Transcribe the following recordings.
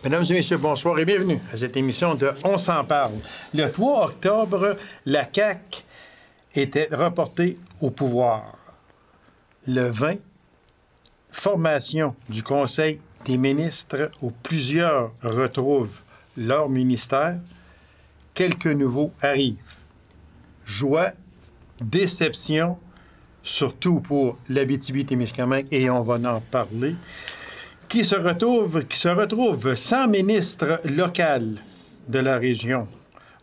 Mesdames et messieurs, bonsoir et bienvenue à cette émission de On s'en parle. Le 3 octobre, la CAQ était reportée au pouvoir. Le 20, formation du Conseil des ministres où plusieurs retrouvent leur ministère. Quelques nouveaux arrivent. Joie, déception, surtout pour l'Abitibi-Témiscamingue, et on va en parler, qui se retrouve sans ministre local de la région.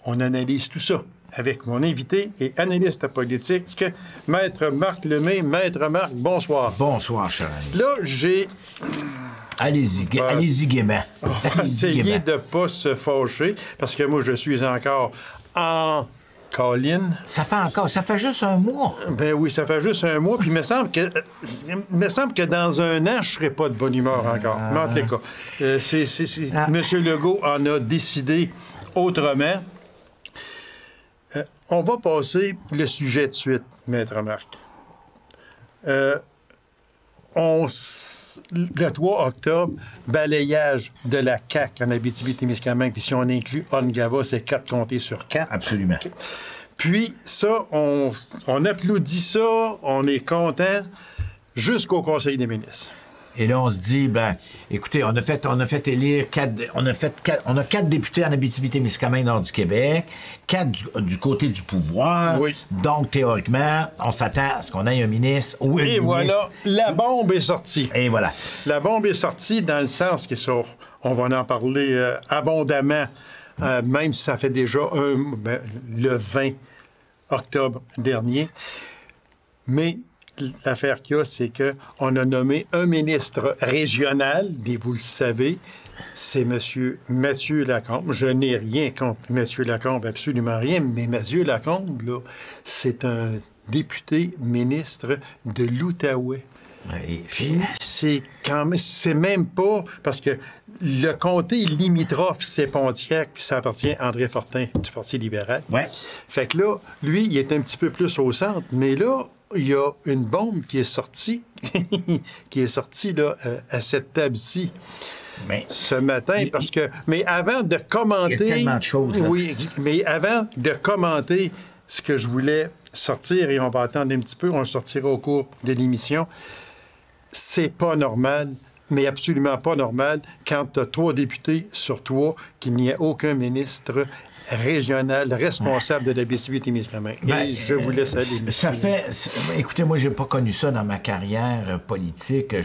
On analyse tout ça avec mon invité et analyste politique, Maître Marc Lemay. Maître Marc, bonsoir. Bonsoir, cher ami. Là, j'ai... Allez-y gaiement. On va essayer de ne pas se fâcher, parce que moi, je suis encore en colline. Ça fait juste un mois. Ben oui, ça fait juste un mois, puis il me semble que dans un an, je ne serai pas de bonne humeur encore. Mais en tout cas, M. Legault en a décidé autrement. On va passer le sujet de suite, Maître Marc. Le 3 octobre, balayage de la CAQ en Abitibi-Témiscamingue, puis si on inclut Ongava, c'est 4 comtés sur 4. Absolument. Puis ça, on applaudit ça, on est content, jusqu'au Conseil des ministres. Et là, on se dit, ben, écoutez, on a fait élire on a 4 députés en Abitibi-Témiscamingue nord du Québec, 4 du côté du pouvoir. Oui. Donc, théoriquement, on s'attend à ce qu'on ait un ministre ou une ministre. Voilà, la bombe est sortie. Et voilà. La bombe est sortie dans le sens que ça, on va en parler abondamment, même si ça fait déjà le 20 octobre dernier. Mais l'affaire qu'il y a, c'est qu'on a nommé un ministre régional, et vous le savez, c'est M. Mathieu Lacombe. Je n'ai rien contre M. Lacombe, absolument rien, mais Mathieu Lacombe, là, c'est un député ministre de l'Outaouais. Oui. C'est même pas... Parce que le comté limitrophe, c'est Pontiac, puis ça appartient à André Fortin du Parti libéral. Ouais. Fait que là, lui, il est un petit peu plus au centre, mais là, il y a une bombe qui est sortie, là, à cette table-ci. Ce matin, parce que... Mais avant de commenter... Il y a tellement de choses, là. Oui, mais avant de commenter ce que je voulais sortir, et on va attendre un petit peu, on le sortira au cours de l'émission, c'est pas normal, mais absolument pas normal, quand tu as 3 députés sur 3, qu'il n'y ait aucun ministre régional responsable de l'Abitibi-Témiscamingue. Et je vous laisse aller. Ça fait... Écoutez, moi, j'ai pas connu ça dans ma carrière politique,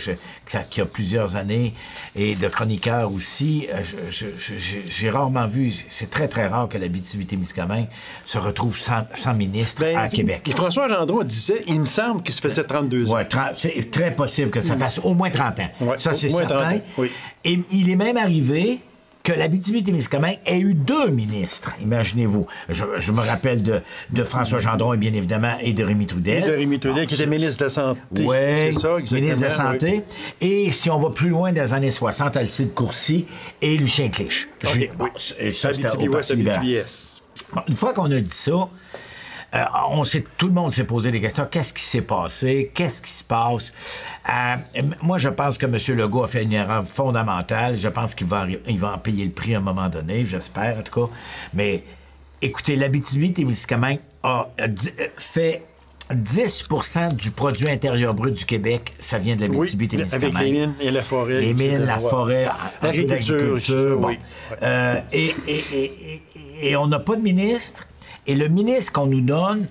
qui a plusieurs années, et de chroniqueur aussi. J'ai rarement vu... C'est très, très rare que l'Abitibi-Témiscamingue se retrouve sans ministre à Québec. Et François Gendron disait, il me semble qu'il se faisait 32 ans. Oui, c'est très possible que ça fasse au moins 30 ans. Ouais, ça, c'est certain. Oui. Et il est même arrivé que l'Abitibi-Témiscamingue ait eu 2 ministres. Imaginez-vous. Je me rappelle de François Gendron, et bien évidemment, et de Rémy Trudel. Et de Rémy Trudel, qui était ministre de la Santé. Oui, c'est ça, exactement. Ministre de la Santé. Oui. Et si on va plus loin dans les années 60, Alcide Courcy et Lucien Clich. Okay, bon, et ça, c'était au Parti Abitibi-Est. Bon, une fois qu'on a dit ça, tout le monde s'est posé des questions. Qu'est-ce qui s'est passé? Qu'est-ce qui se passe? Moi, je pense que M. Legault a fait une erreur fondamentale. Je pense qu'il va en payer le prix à un moment donné, j'espère, en tout cas. Mais, écoutez, l'Abitibi-Témiscamingue a fait 10 du produit intérieur brut du Québec, ça vient de l'Abitibi-Témiscamingue. Avec les mines et la forêt. Les mines, la forêt, l'agriculture. Bon. Et on n'a pas de ministre. Et le ministre qu'on nous donne,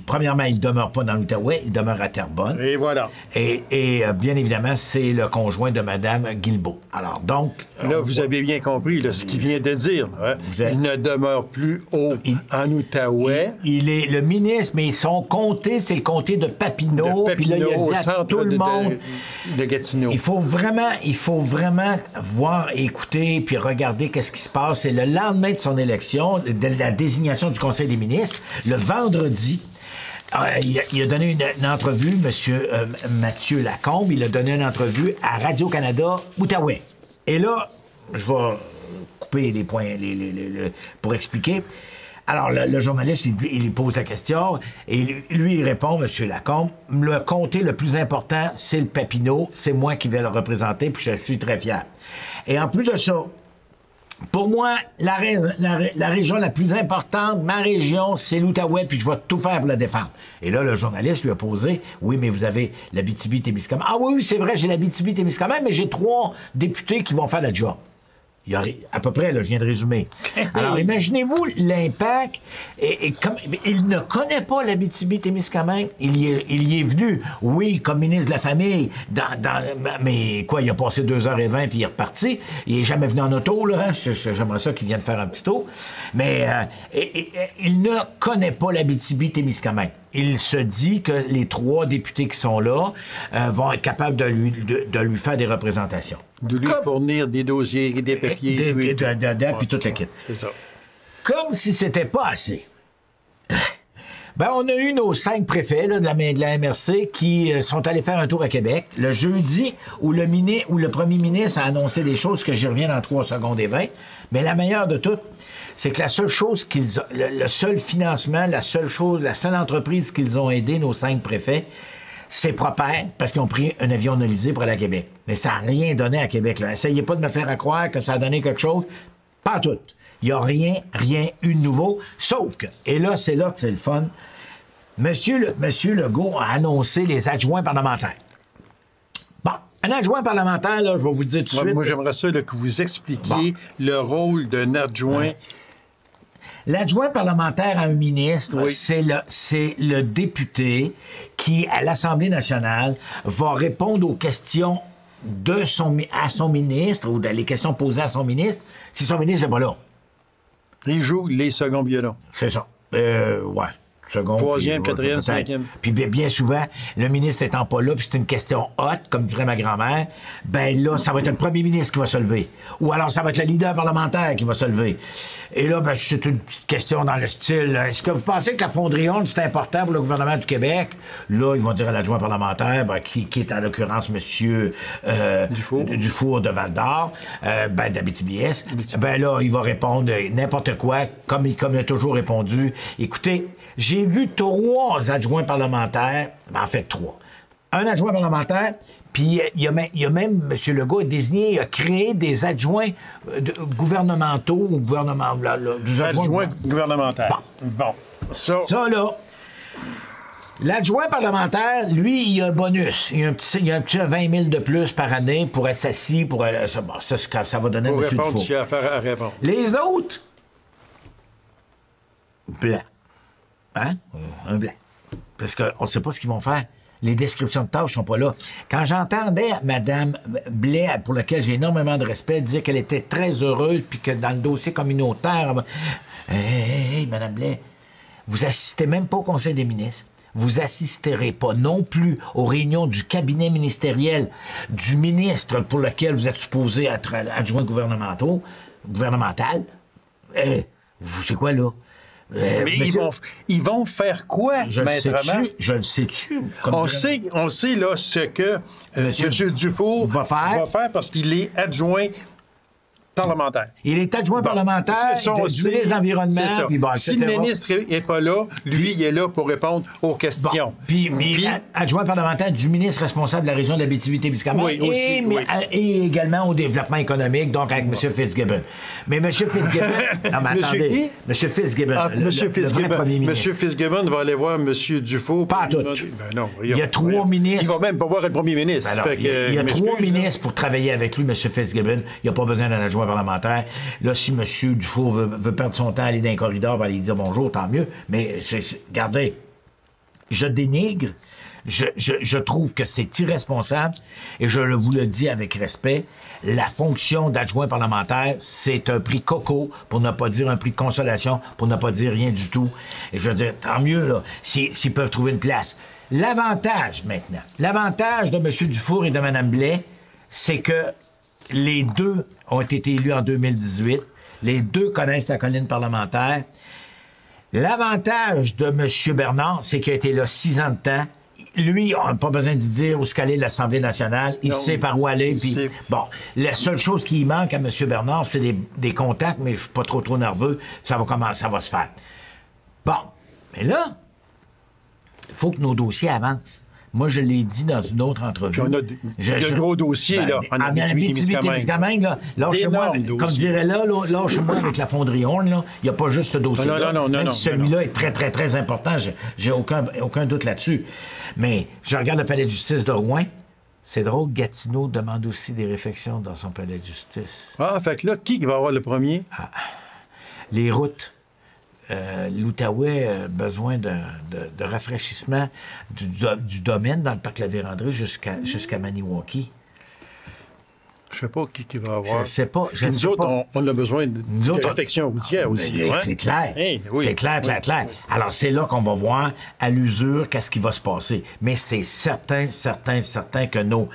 premièrement, il ne demeure pas dans l'Outaouais, il demeure à Terrebonne. Et voilà. Et bien évidemment, c'est le conjoint de Mme Guilbeault. Alors, donc... Là, vous avez bien compris là, ce qu'il vient de dire. Hein? Il ne demeure plus en Outaouais. Il est le ministre, mais son comté, c'est le comté de Papineau. Puis là, il a dit à tout le monde... De Gatineau. Il faut vraiment voir, écouter, puis regarder qu'est-ce qui se passe. Et le lendemain de son élection, de la désignation du Conseil des ministres, le vendredi, il a donné une entrevue, M. Mathieu Lacombe, il a donné une entrevue à Radio-Canada Outaouais. Et là, je vais couper les points pour expliquer. Alors, le journaliste, il lui pose la question et lui, il répond, M. Lacombe, le comté le plus important, c'est le Papineau. C'est moi qui vais le représenter, puis je suis très fier. Et en plus de ça, pour moi, la région la plus importante, ma région, c'est l'Outaouais, puis je vais tout faire pour la défendre. Et là, le journaliste lui a posé, oui, mais vous avez l'Abitibi-Témiscamingue. Ah oui, c'est vrai, j'ai l'Abitibi-Témiscamingue, mais j'ai 3 députés qui vont faire la job. Il y a, à peu près, là, je viens de résumer. Alors, imaginez-vous l'impact. Et comme, il ne connaît pas l'Abitibi-Témiscamingue. Il y est venu, oui, comme ministre de la Famille, mais quoi, il a passé 2h20 puis il est reparti. Il n'est jamais venu en auto, là. J'aimerais ça qu'il vienne faire un petit tour. Mais il ne connaît pas l'Abitibi-Témiscamingue. Il se dit que les 3 députés qui sont là vont être capables de lui faire des représentations. De lui fournir des dossiers, des papiers, puis toute la kit. C'est ça. Comme si c'était pas assez. Ben, on a eu nos 5 préfets là, de la MRC qui sont allés faire un tour à Québec le jeudi où le premier ministre a annoncé des choses que j'y reviens dans 3 secondes et 20. Mais la meilleure de toutes, c'est que la seule chose le seul financement, la seule entreprise qu'ils ont aidé, nos 5 préfets, c'est Propère, parce qu'ils ont pris un avion nolisé pour aller à Québec. Mais ça n'a rien donné à Québec. Là. Essayez pas de me faire croire que ça a donné quelque chose. Pas tout. Il n'y a rien eu de nouveau, sauf que, et là, c'est là que c'est le fun, Monsieur Legault a annoncé les adjoints parlementaires. Bon, un adjoint parlementaire, là, je vais vous dire tout de suite. Moi, j'aimerais ça là, que vous expliquiez le rôle d'un adjoint. Ouais. L'adjoint parlementaire à un ministre, oui. c'est le député qui, à l'Assemblée nationale, va répondre aux questions à son ministre ou les questions posées à son ministre si son ministre n'est pas là. Il joue les seconds violons. C'est ça. Ouais. Second, 3e, 4e, 5e. Puis bien souvent, le ministre n'étant pas là, puis c'est une question haute, comme dirait ma grand-mère, ben là, ça va être le premier ministre qui va se lever. Ou alors, ça va être le leader parlementaire qui va se lever. Et là, ben, c'est une petite question dans le style, est-ce que vous pensez que la fonderie Onde, c'est important pour le gouvernement du Québec? Là, ils vont dire à l'adjoint parlementaire, ben, qui est en l'occurrence M. Dufour de Val-d'Or, ben, d'Abitibi-Est. Ben là, il va répondre n'importe quoi, comme il a toujours répondu. Écoutez, j'ai vu 3 adjoints parlementaires, en fait 3. Un adjoint parlementaire, puis il y a même, M. Legault a désigné, il a créé des adjoints gouvernementaux ou des adjoints gouvernementaires. Bon. Ça, là, l'adjoint parlementaire, lui, il a un bonus. Il y a un petit 20 000 de plus par année pour être assis, ça va donner pour à M. répondre Dufault. s'il y a affaire à répondre. Les autres, blanc. Hein? Un blanc. Parce qu'on ne sait pas ce qu'ils vont faire. Les descriptions de tâches ne sont pas là. Quand j'entendais Mme Blais, pour laquelle j'ai énormément de respect, dire qu'elle était très heureuse puis que dans le dossier communautaire... Hey, Mme Blais, vous assistez même pas au Conseil des ministres. Vous assisterez pas non plus aux réunions du cabinet ministériel du ministre pour lequel vous êtes supposé être adjoint gouvernemental. Vous savez quoi, là? Mais ils vont faire quoi, maître Hamel? Je le sais-tu. On sait là ce que M. Dufour va faire parce qu'il est adjoint parlementaire. Il est adjoint parlementaire du ministre de l'Environnement. Si le ministre n'est pas là, lui, il est là pour répondre aux questions. Bon. Puis adjoint parlementaire du ministre responsable de la région de l'Abitibi-Témiscamingue et également au développement économique, donc avec M. Fitzgibbon. Mais M. Fitzgibbon... non, mais attendez. M. Fitzgibbon, le vrai premier ministre. M. Fitzgibbon va aller voir M. Dufaut. Pas tout. Ben non, il y a 3 ministres... Il va même pas voir le premier ministre. Alors, il y a 3 ministres pour travailler avec lui, M. Fitzgibbon. Il n'y a pas besoin d'un adjoint parlementaire. Là, si M. Dufour veut perdre son temps, aller dans un corridor, va aller dire bonjour, tant mieux. Mais, regardez, je dénigre, je trouve que c'est irresponsable, et je vous le dis avec respect, la fonction d'adjoint parlementaire, c'est un prix coco, pour ne pas dire un prix de consolation, pour ne pas dire rien du tout. Et je veux dire, tant mieux, là, s'ils peuvent trouver une place. L'avantage, maintenant, l'avantage de M. Dufour et de Mme Blais, c'est que les 2 ont été élus en 2018. Les 2 connaissent la colline parlementaire. L'avantage de M. Bernard, c'est qu'il a été là 6 ans de temps. Lui, on n'a pas besoin de dire où est-ce qu'aller l'Assemblée nationale. Il sait par où aller. Puis, bon, la seule chose qui manque à M. Bernard, c'est des contacts, mais je suis pas trop nerveux. Ça va se faire. Bon, mais là, il faut que nos dossiers avancent. Moi, je l'ai dit dans une autre entrevue. Puis on a de gros dossiers, là, en Abitibi-Témiscamingue, là. Lâchez-moi, comme dirait là, lâchez-moi avec la fonderie Horn, là. Il n'y a pas juste ce dossier-là. Non, celui-là est très, très, très important. J'ai aucun doute là-dessus. Mais je regarde le palais de justice de Rouen. C'est drôle, Gatineau demande aussi des réfections dans son palais de justice. Ah, fait que là, qui va avoir le premier? Les routes. L'Outaouais a besoin de rafraîchissement du domaine dans le parc La Vérandrée jusqu'à Maniwaki. Je ne sais pas qui va avoir. Je ne sais pas. Nous autres, on a besoin de réflexion routière aussi. C'est clair. Oui. C'est clair. Alors, c'est là qu'on va voir à l'usure qu'est-ce qui va se passer. Mais c'est certain que nos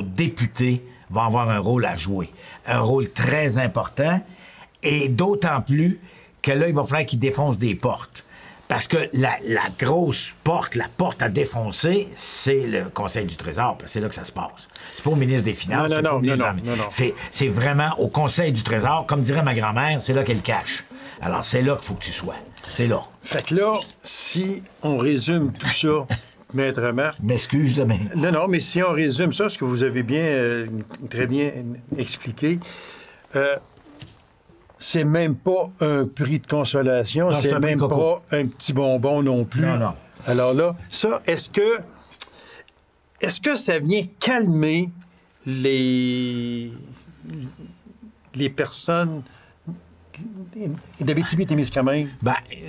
députés vont avoir un rôle à jouer. Un rôle très important. Et d'autant plus que là, il va falloir qu'ils défoncent des portes. Parce que la grosse porte, la porte à défoncer, c'est le Conseil du Trésor. Parce que c'est là que ça se passe. C'est pas au ministre des Finances. Non. C'est vraiment au Conseil du Trésor. Comme dirait ma grand-mère, c'est là qu'elle cache. Alors, c'est là qu'il faut que tu sois. C'est là. Fait que là, si on résume tout ça, Maître Marc... M'excuse, mais... Non, mais si on résume ça, ce que vous avez très bien expliqué... c'est même pas un prix de consolation, c'est même pas un petit bonbon non plus. Non. Alors là, ça, est-ce que ça vient calmer les personnes d'Abitibi-Témiscamingue,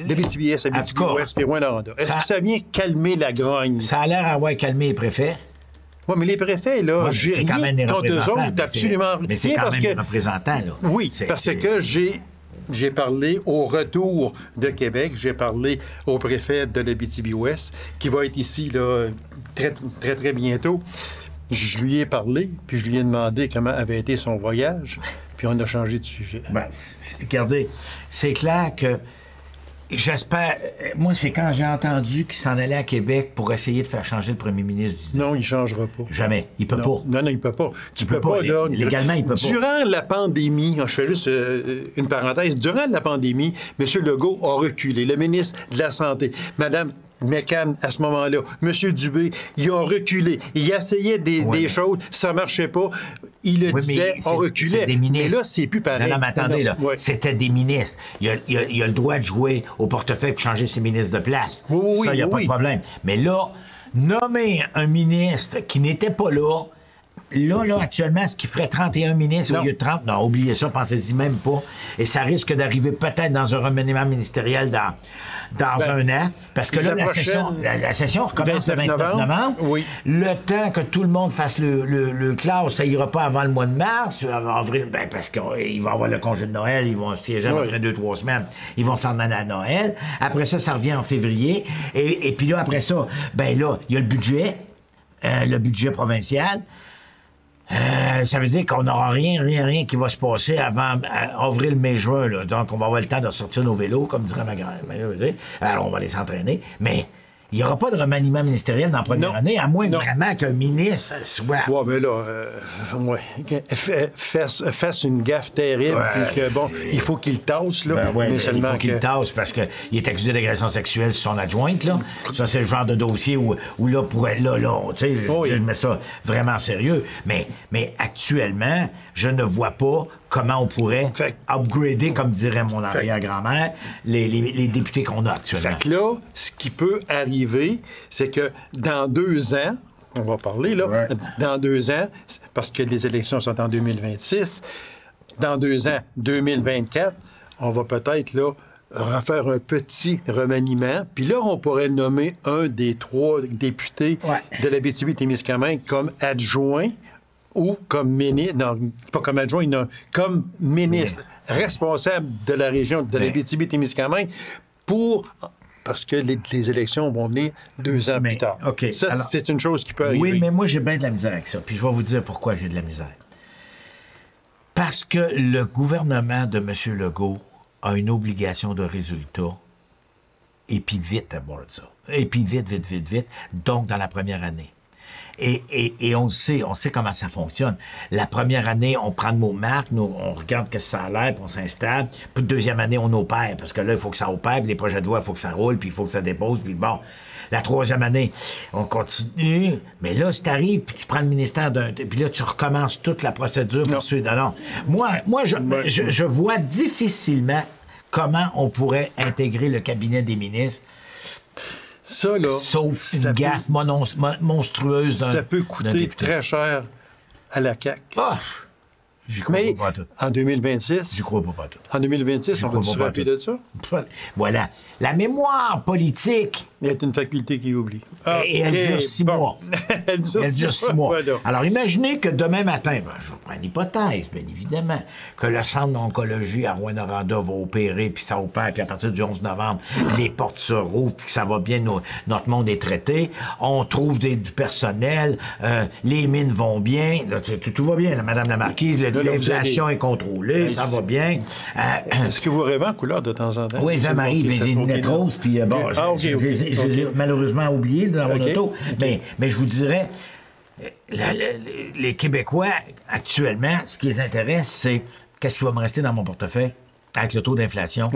d'Abitibi-Est, Abitibi-Ouest, puis Rwanda? Est-ce que ça vient calmer la grogne? Ça a l'air d'avoir calmé les préfets. Oui, mais les préfets, là, j'ai rien contre eux autres, absolument rien. Mais c'est quand même des représentants, là. Oui, parce que j'ai parlé au retour de Québec, j'ai parlé au préfet de l'Abitibi-Ouest, qui va être ici, là, très, très, très bientôt. Je lui ai parlé, puis je lui ai demandé comment avait été son voyage, puis on a changé de sujet. Regardez, c'est clair que j'espère... Moi, c'est quand j'ai entendu qu'il s'en allait à Québec pour essayer de faire changer le premier ministre. Non, il ne changera pas. Jamais. Il peut pas. Non, il peut pas. Tu peux pas, là. Légalement, il peut pas. Durant la pandémie, je fais juste une parenthèse, durant la pandémie, M. Legault a reculé. Le ministre de la Santé, Mme McCann, à ce moment-là, M. Dubé, il a reculé. Il essayait des choses, ça ne marchait pas. Il le disait, on reculait. Mais là, c'est plus pareil. Non, mais attendez, là. C'était des ministres. Il a le droit de jouer au portefeuille et changer ses ministres de place. Oui, ça, il n'y a pas de problème. Mais là, nommer un ministre qui n'était pas là, actuellement, ce qui ferait 31 ministres au lieu de 30, non, oubliez ça, pensez-y même pas. Et ça risque d'arriver peut-être dans un remaniement ministériel dans un an. Parce que là, la session recommence le 29 novembre. Oui. Le temps que tout le monde fasse le classe, ça ira pas avant le mois de mars, avril, parce qu'il va y avoir le congé de Noël, ils vont siéger après 2-3 semaines, ils vont s'en aller à Noël. Après ça, ça revient en février. Et puis là, après ça, il y a le budget provincial. Ça veut dire qu'on n'aura rien qui va se passer avant avril, mai, juin. Là. Donc, on va avoir le temps de sortir nos vélos, comme dirait ma grand-mère. Alors, on va aller s'entraîner. Mais il n'y aura pas de remaniement ministériel dans la première année, à moins vraiment qu'un ministre soit... Oui, mais là, fasse une gaffe terrible, puis que, il faut qu'il tasse, là. Il faut qu'il tasse parce qu'il est accusé d'agression sexuelle sur son adjointe, là. Ça, c'est le genre de dossier où là, tu sais, je mets ça vraiment sérieux. Mais actuellement, je ne vois pas comment on pourrait upgrader, comme dirait mon arrière-grand-mère, les députés qu'on a actuellement. Fait que là, ce qui peut arriver, c'est que dans 2 ans, on va parler, là, dans 2 ans, parce que les élections sont en 2026, dans 2 ans, 2024, on va peut-être, là, refaire un petit remaniement, puis là, on pourrait nommer un des 3 députés de l'Abitibi-Témiscamingue comme adjoint ou comme ministre, non, pas comme adjoint, non, comme ministre responsable de la région de l'Abitibi-Témiscamingue parce que les élections vont venir 2 ans plus tard. Ça, alors, c'est une chose qui peut arriver. Oui, mais moi, j'ai bien de la misère avec ça. Puis je vais vous dire pourquoi j'ai de la misère. Parce que le gouvernement de M. Legault a une obligation de résultat Et puis vite à bord de ça. Et puis vite, vite, vite, vite. Donc, dans la première année. Et on sait comment ça fonctionne. La première année, on prend nos marques, on regarde ce que ça a l'air, puis on s'installe. Puis deuxième année, on opère, parce que là, il faut que ça opère, puis les projets de loi, il faut que ça roule, puis il faut que ça dépose, puis bon. La troisième année, on continue. Mais là, si t'arrives, puis tu prends le ministère puis là, tu recommences toute la procédure pour suivre. Non. Moi, je vois difficilement comment on pourrait intégrer le cabinet des ministres. Ça, là, sauf une gaffe monstrueuse ça peut coûter très cher à la CAQ. Ah! J'y crois pas tout. En 2026... J'y crois pas tout. En 2026, on va se rappeler de ça? Voilà. La mémoire politique... Il y a une faculté qui oublie. Et elle dure 6 mois. Elle dure 6 mois. Voilà. Alors, imaginez que demain matin, je vous prends une hypothèse, bien évidemment, que le centre d'oncologie à Rouyn-Noranda va opérer, puis ça opère, puis à partir du 11 novembre, les portes se rouvrent, puis que ça va bien, notre monde est traité, on trouve du personnel, les mines vont bien, là, tout va bien, là, Madame la Marquise, l'inflation est contrôlée, ça va bien. Est-ce que vous rêvez en couleur de temps en temps? Oui, ça m'arrive, j'ai une lunettes roses, puis bon, je les ai malheureusement oubliés dans mon auto, mais je vous dirais, les Québécois, actuellement, ce qui les intéresse, c'est qu'est-ce qui va me rester dans mon portefeuille avec le taux d'inflation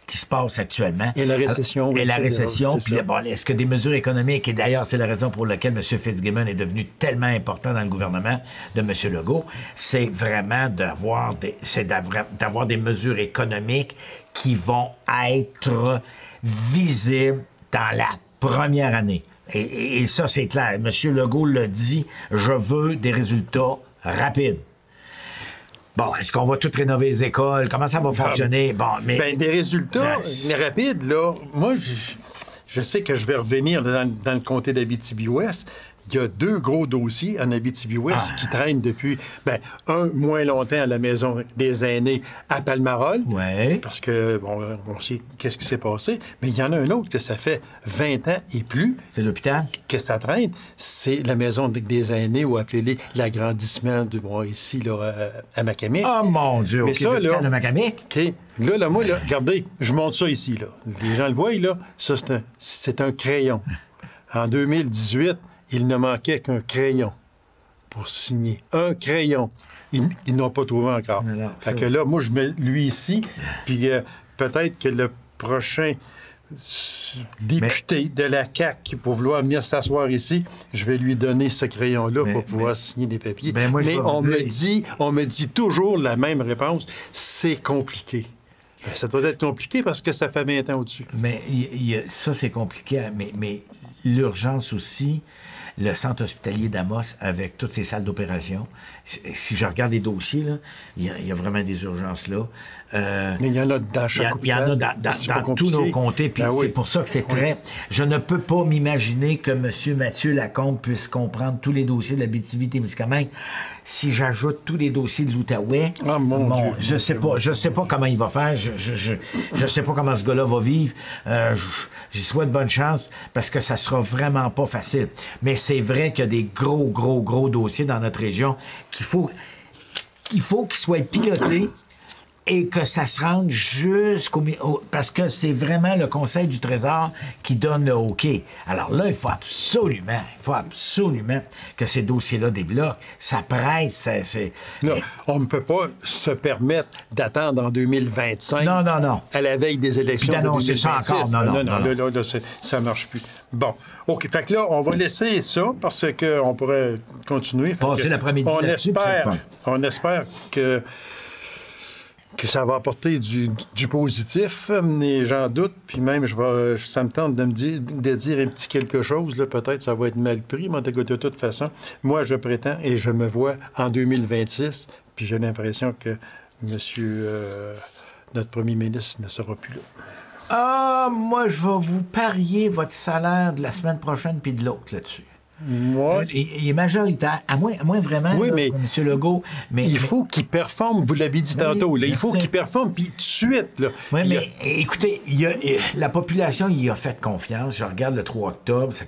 qui se passe actuellement. Et la récession. Et la récession. Puis, bon, est-ce que des mesures économiques, et d'ailleurs, c'est la raison pour laquelle M. Fitzgibbon est devenu tellement important dans le gouvernement de M. Legault, c'est vraiment d'avoir des mesures économiques qui vont être visibles dans la première année. Et ça, c'est clair. M. Legault l'a dit, je veux des résultats rapides. Bon, est-ce qu'on va tout rénover les écoles? Comment ça va fonctionner? Bon, mais... Ben, des résultats rapides, là, moi, je sais que je vais revenir dans le comté d'Abitibi-Ouest. Il y a 2 gros dossiers en Abitibi-Ouest qui traînent depuis, un moins longtemps à la Maison des aînés à Palmarol. Oui. Parce que, bon, on sait qu'est-ce qui s'est passé. Mais il y en a un autre que ça fait 20 ans et plus. C'est l'hôpital? Que ça traîne. C'est la Maison des aînés, ou appelez-les l'agrandissement ici, là, à Macamic. Oh mon Dieu, mais OK, ça, l'hôpital là, de Macamic? OK. Là, moi, là, regardez, je monte ça ici, là. Les gens le voient, là. Ça, c'est un crayon. En 2018, il ne manquait qu'un crayon pour signer. Un crayon. Ils n'ont pas trouvé encore. Fait que là, moi, je mets lui ici, puis peut-être que le prochain député de la CAQ qui va vouloir venir s'asseoir ici, je vais lui donner ce crayon-là pour pouvoir signer des papiers. Mais on me dit toujours la même réponse, c'est compliqué. Ça doit être compliqué parce que ça fait 20 ans au-dessus. Mais ça, c'est compliqué, mais l'urgence aussi, le centre hospitalier d'Amos, avec toutes ses salles d'opération, si je regarde les dossiers, là, il y a vraiment des urgences là. Mais il y en a dans chaque hôpital. Il y en a dans tous nos comtés, puis c'est pour ça que c'est très... Je ne peux pas m'imaginer que M. Mathieu Lacombe puisse comprendre tous les dossiers de la BTB-Témiscamingue. Si j'ajoute tous les dossiers de l'Outaouais, Dieu, je sais pas comment il va faire, je sais pas comment ce gars-là va vivre. J'y souhaite bonne chance parce que ça sera vraiment pas facile. Mais c'est vrai qu'il y a des gros dossiers dans notre région qu'il faut qu'ils soient pilotés et que ça se rende parce que c'est vraiment le Conseil du Trésor qui donne le OK. Alors là, il faut absolument que ces dossiers-là débloquent. Ça presse. Non, on ne peut pas se permettre d'attendre en 2025 non. à la veille des élections de 2026. Ça encore. Non. Là, ça ne marche plus. Bon, OK. Fait que là, on va laisser ça parce qu'on pourrait continuer. Passer l'après-midi on espère que ça va apporter du positif, mais j'en doute, puis même ça me tente de dire un petit quelque chose, là, peut-être ça va être mal pris, mais de toute façon, moi je prétends et je me vois en 2026, puis j'ai l'impression que notre premier ministre ne sera plus là. Ah, moi je vais vous parier votre salaire de la semaine prochaine puis de l'autre là-dessus. Moi, il est majoritaire, à moins vraiment, oui, mais M. Legault. Il faut qu'il performe, vous l'avez dit tantôt, là, il faut qu'il performe, puis tout de suite. Oui, mais écoutez, la population y a fait confiance. Je regarde le 3 octobre, ça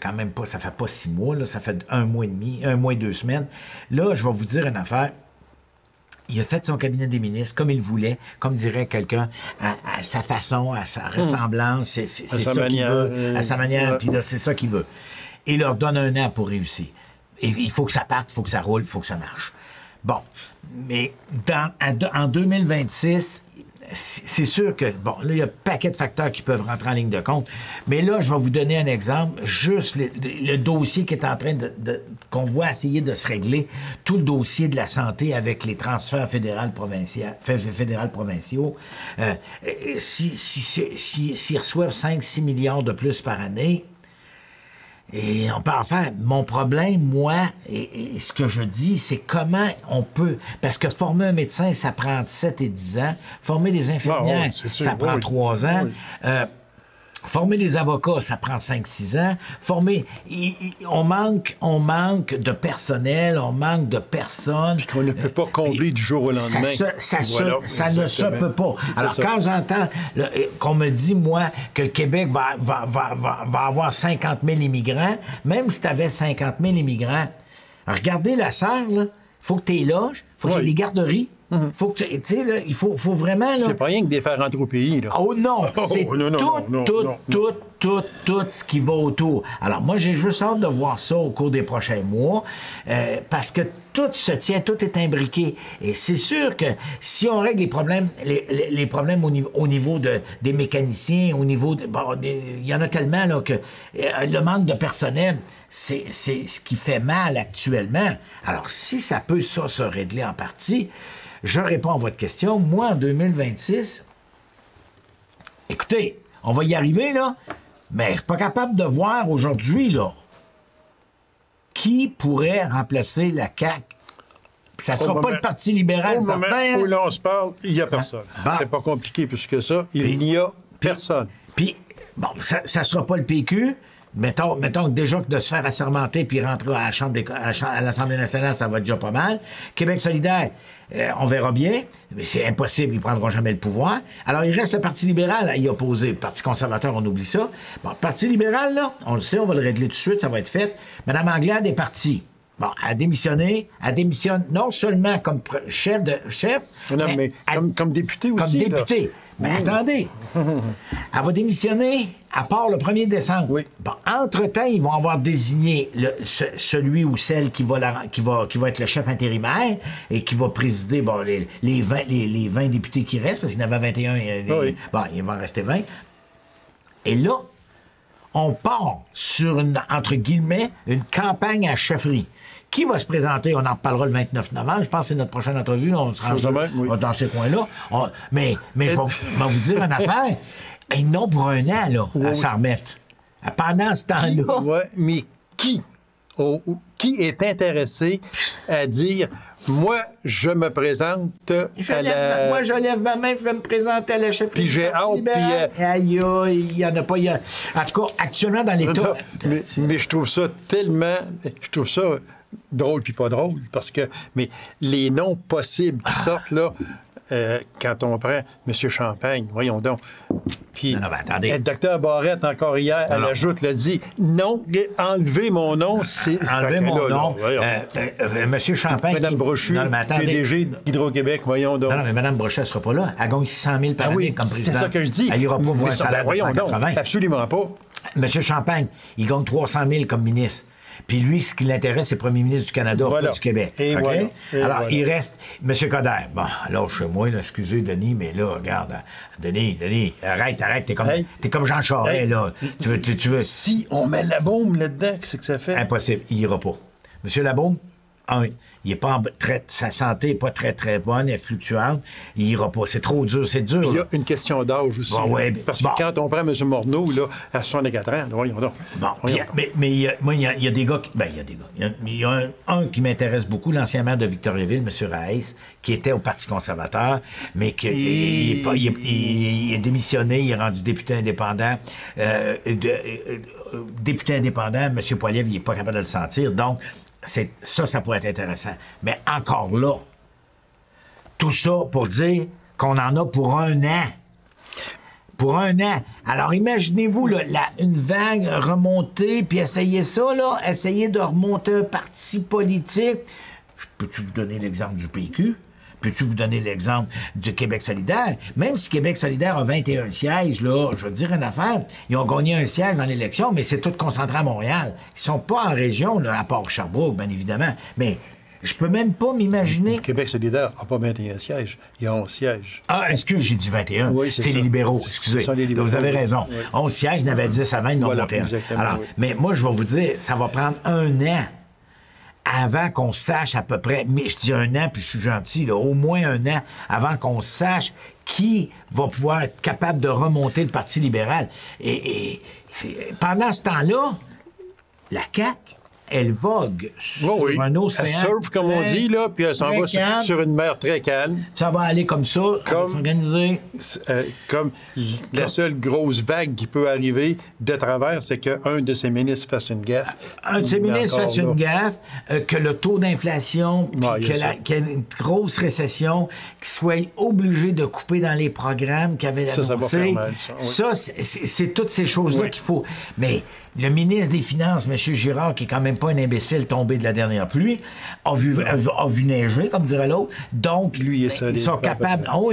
fait pas 6 mois, là, ça fait 1 mois et demi, 1 mois et 2 semaines. Là, je vais vous dire une affaire. il a fait son cabinet des ministres comme il voulait, comme dirait quelqu'un, à sa façon, à sa ressemblance, c'est ça qu'il veut, à sa manière, puis là, c'est ça qu'il veut. Et il leur donne 1 an pour réussir. Et il faut que ça parte, il faut que ça roule, il faut que ça marche. Bon, mais en 2026, c'est sûr que, bon, là, il y a un paquet de facteurs qui peuvent rentrer en ligne de compte. Mais là, je vais vous donner un exemple. Juste le dossier qui est en train qu'on voit essayer de se régler, tout le dossier de la santé avec les transferts fédéraux-provinciaux. S'ils reçoivent 5-6 milliards de plus par année, et on peut en faire. Mon problème, moi, et ce que je dis, c'est comment on peut... Parce que former un médecin, ça prend 7 et 10 ans. Former des infirmières, ça prend 3 ans. Oui. Former des avocats, ça prend 5-6 ans. On manque de personnel, on manque de personnes. Puis qu'on ne peut pas combler du jour au lendemain. Ça ne se peut pas. Alors, quand j'entends qu'on me dit, moi, que le Québec va avoir 50 000 immigrants, même si tu avais 50 000 immigrants, regardez la sœur, là, il faut que tu aies loges, il faut qu'il y ait des garderies. Faut que, tu sais, là, il faut vraiment... Là... C'est pas rien que des faire rentrer au pays, là. Oh non! C'est tout ce qui va autour. Alors, moi, j'ai juste hâte de voir ça au cours des prochains mois, parce que tout se tient, tout est imbriqué. Et c'est sûr que si on règle les problèmes au niveau des mécaniciens, au niveau... il y en a tellement, là, que le manque de personnel, c'est ce qui fait mal actuellement. Alors, si ça peut, se régler en partie... Je réponds à votre question. Moi, en 2026, écoutez, on va y arriver, là, mais je ne suis pas capable de voir aujourd'hui, là, qui pourrait remplacer la CAQ. Ça ne sera pas le Parti libéral, au moment où l'on se parle, il n'y a personne. Bon. C'est pas compliqué plus que ça. Il n'y a personne. Puis, bon, ça ne sera pas le PQ. Mettons que déjà que de se faire assermenter puis rentrer à l'Assemblée nationale, ça va déjà pas mal. Québec solidaire, on verra bien, mais c'est impossible, ils ne prendront jamais le pouvoir. Alors, il reste le Parti libéral à y opposer. Le Parti conservateur, on oublie ça. Bon, le Parti libéral, là, on le sait, on va le régler tout de suite, ça va être fait. Mme Anglade est partie. Bon, elle démissionne non seulement comme chef, non, mais comme député aussi. Comme député. Là. Mais attendez, elle va démissionner à part le 1er décembre. Oui. Bon, entre-temps, ils vont avoir désigné celui ou celle qui va être le chef intérimaire et qui va présider les 20 députés qui restent, parce qu'il y en avait 21. Oui. Bon, il va en rester 20. Et là, on part sur, entre guillemets, une campagne à chefferie. Qui va se présenter? On en reparlera le 29 novembre. Je pense que c'est notre prochaine entrevue. On se rend dans ces coins-là. Mais je vais vous dire une affaire. Ils n'ont pour 1 an là, à s'en remettre. Pendant ce temps-là... Oui, mais qui est intéressé à dire... Moi, je me présente Moi, je lève ma main, je vais me présenter à la chefferie. Puis j'ai hâte, puis... Aïe, il n'y en a pas... En tout cas, actuellement, dans l'État... Mais je trouve ça tellement... Je trouve ça drôle puis pas drôle, parce que... Mais les noms possibles qui sortent, là... quand on prend M. Champagne, voyons donc. Puis, non, attendez. Le docteur Barrette, encore hier, elle ajoute, l'a dit, non, enlevez mon nom, c'est... Enlevez mon nom. M. Champagne... Mme Brochu, PDG d'Hydro-Québec, voyons donc. Non, mais Mme Brochu, elle ne sera pas là. Elle gagne 600 000 par année comme présidente. C'est ça que je dis. Elle n'ira pas voir un salaire de 180. Absolument pas. M. Champagne, il gagne 300 000 comme ministre. Puis lui, ce qui l'intéresse, c'est premier ministre du Canada, pas du Québec. Et okay? Alors, voilà. Il reste M. Coderre. Bon, alors, chez moi, là, excusez, Denis, mais là, regarde, Denis, arrête, t'es comme Jean Charest, là. Tu veux... Si on met la bombe là-dedans, qu'est-ce que ça fait? Impossible, il ira pas. M. Labaume, il est pas sa santé n'est pas très, très bonne, elle est fluctuante. Il ira pas. C'est trop dur, c'est dur. Puis il y a une question d'âge aussi. Parce que quand on prend M. Morneau, là, à 64 ans, voyons donc. Bon, mais il y a des gars qui... il y a des gars. Il y a un qui m'intéresse beaucoup, l'ancien maire de Victoriaville, M. Raïs, qui était au Parti conservateur, mais il est démissionné, il est rendu député indépendant. Député indépendant, M. Poilievre, il n'est pas capable de le sentir. Donc, ça pourrait être intéressant. Mais encore là, tout ça pour dire qu'on en a pour 1 an. Pour 1 an. Alors, imaginez-vous, là, une vague remontée, puis essayez ça, là, essayez de remonter un parti politique. Je peux-tu vous donner l'exemple du PQ? Peux-tu vous donner l'exemple du Québec solidaire? Même si Québec solidaire a 21 sièges, là, je veux dire une affaire, ils ont gagné un siège dans l'élection, mais c'est tout concentré à Montréal. Ils sont pas en région, là, à part Sherbrooke, bien évidemment. Mais je peux même pas m'imaginer... Le Québec solidaire n'a pas 21 sièges, il y a 11 sièges. Ah, excuse, j'ai dit 21. Oui, c'est les libéraux, excusez. Les libéraux. Vous avez raison. Oui. 11 sièges, il y en avait 10 avant, ils n'ont Voilà, monté un. exactement, Alors, oui. mais moi, je vais vous dire, ça va prendre un an avant qu'on sache à peu près, mais je dis un an, puis je suis gentil, là, au moins un an avant qu'on sache qui va pouvoir être capable de remonter le Parti libéral. Et pendant ce temps-là, la CAQ, elle vogue sur Oui, oui. un océan. Elle surfe, comme on dit, là, puis elle s'en va sur une mer très calme. Ça va aller comme ça, ça va s'organiser. Comme la seule grosse vague qui peut arriver de travers, c'est qu'un de ses ministres fasse une gaffe. Un de ces ministres fasse une gaffe, que le taux d'inflation, Ouais, qu'il y ait une grosse récession, qu'il soit obligé de couper dans les programmes qu'il avait annoncés. Ça va faire mal, ça. Oui. Ça, c'est toutes ces choses-là qu'il faut. Mais le ministre des Finances, M. Girard, qui est quand même pas un imbécile tombé de la dernière pluie, a vu neiger, comme dirait l'autre. Donc, puis lui, il est solide. ils sont capables... Oh,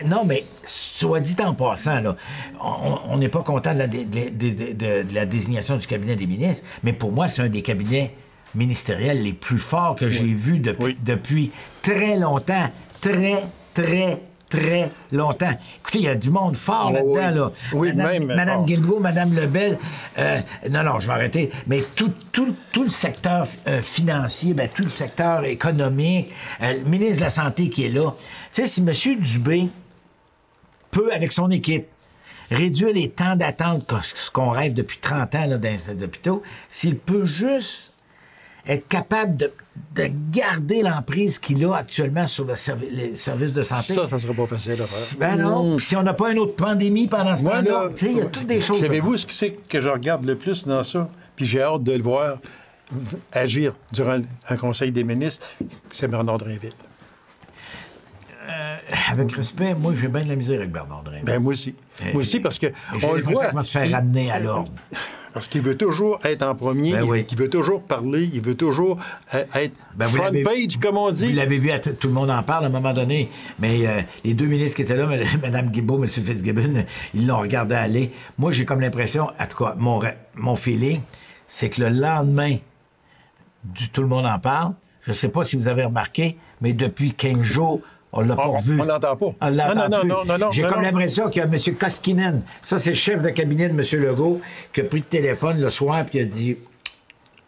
non, mais soit dit en passant, là, on n'est pas content de la désignation du cabinet des ministres, mais pour moi, c'est un des cabinets ministériels les plus forts que j'ai vus depuis très longtemps. Très longtemps. Écoutez, il y a du monde fort là-dedans, là. Oui, Madame Guilbeault, Madame Lebel, non, je vais arrêter, mais tout le secteur financier, ben, tout le secteur économique, le ministre de la Santé qui est là. Tu sais, si M. Dubé peut, avec son équipe, réduire les temps d'attente, ce qu'on rêve depuis 30 ans là, dans les hôpitaux, s'il peut juste être capable de garder l'emprise qu'il a actuellement sur les services de santé. Ça sera pas facile à faire. Ben non. Si on n'a pas une autre pandémie pendant ce temps-là, tu sais, il y a toutes des choses. Savez-vous ce que c'est que je regarde le plus dans ça? Puis j'ai hâte de le voir agir durant un conseil des ministres. C'est Bernard Drinville. Avec respect, moi, j'ai bien de la misère avec Bernard Drinville. Ben moi aussi. Moi aussi, parce que on le voit. Ça va se faire ramener à l'ordre. Parce qu'il veut toujours être en premier, il veut toujours parler, il veut toujours être front page, comme on dit. Vous l'avez vu, tout le monde en parle à un moment donné, mais les deux ministres qui étaient là, Mme Guilbeault, M. Fitzgibbon, ils l'ont regardé aller. Moi, j'ai comme l'impression, en tout cas, mon feeling, c'est que le lendemain tout le monde en parle, je ne sais pas si vous avez remarqué, mais depuis 15 jours, on l'a pas revu. On l'entend pas. On l'entend plus. J'ai comme l'impression qu'il y a M. Koskinen, ça c'est le chef de cabinet de M. Legault, qui a pris le téléphone le soir et a dit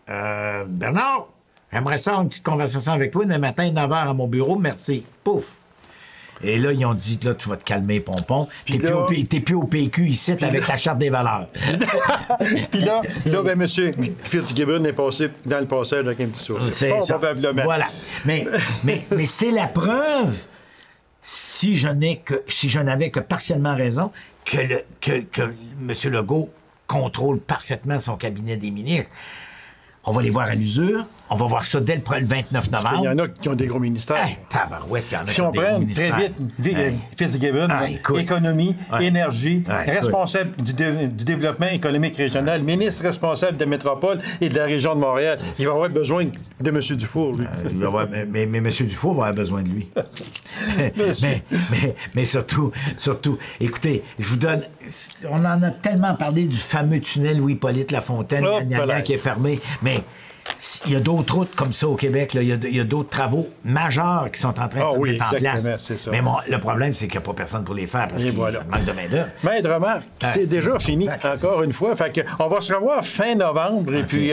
Bernard, j'aimerais ça avoir une petite conversation avec toi demain matin, 9h à mon bureau, merci. Pouf. Et là, ils ont dit là, tu vas te calmer, Pompon. T'es plus au PQ ici avec ta charte des valeurs. Puis là, ben, M. Fitzgibbon est passé dans le passage avec un petit sourire. C'est ça. Probablement. Voilà. Mais c'est la preuve, si je n'avais que partiellement raison, que M. Legault contrôle parfaitement son cabinet des ministres. On va les voir à l'usure. On va voir ça dès le 29 novembre. Il y en a qui ont des gros ministères. Hey, tabarouette, il y en a si on prend très vite, Fitzgibbon, économie, énergie, responsable du développement économique régional, ministre responsable de la métropole et de la région de Montréal. Il va avoir besoin de M. Dufour, lui. Mais M. Dufour va avoir besoin de lui. mais surtout, écoutez, je vous donne... On en a tellement parlé du fameux tunnel Louis-Hippolyte Lafontaine, qui est fermé, mais... Il y a d'autres routes comme ça au Québec. Là. Il y a d'autres travaux majeurs qui sont en train de se mettre en place. C'est ça. Mais le problème, c'est qu'il n'y a pas personne pour les faire parce qu'il manque de main-d'œuvre. Maître Marc, c'est déjà fini, encore une fois. Fait que on va se revoir fin novembre et puis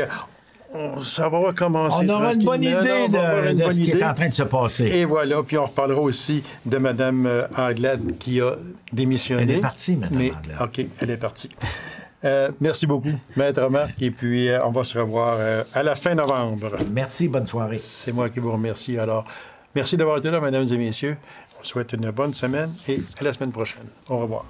ça va recommencer. On aura une bonne idée de ce qui est en train de se passer. Et voilà. Puis on reparlera aussi de Mme Anglade qui a démissionné. Elle est partie, Mme Anglade. OK, elle est partie. Merci beaucoup, Maître Marc. Et puis, on va se revoir à la fin novembre. Merci, bonne soirée. C'est moi qui vous remercie. Alors, merci d'avoir été là, mesdames et messieurs. On souhaite une bonne semaine et à la semaine prochaine. Au revoir.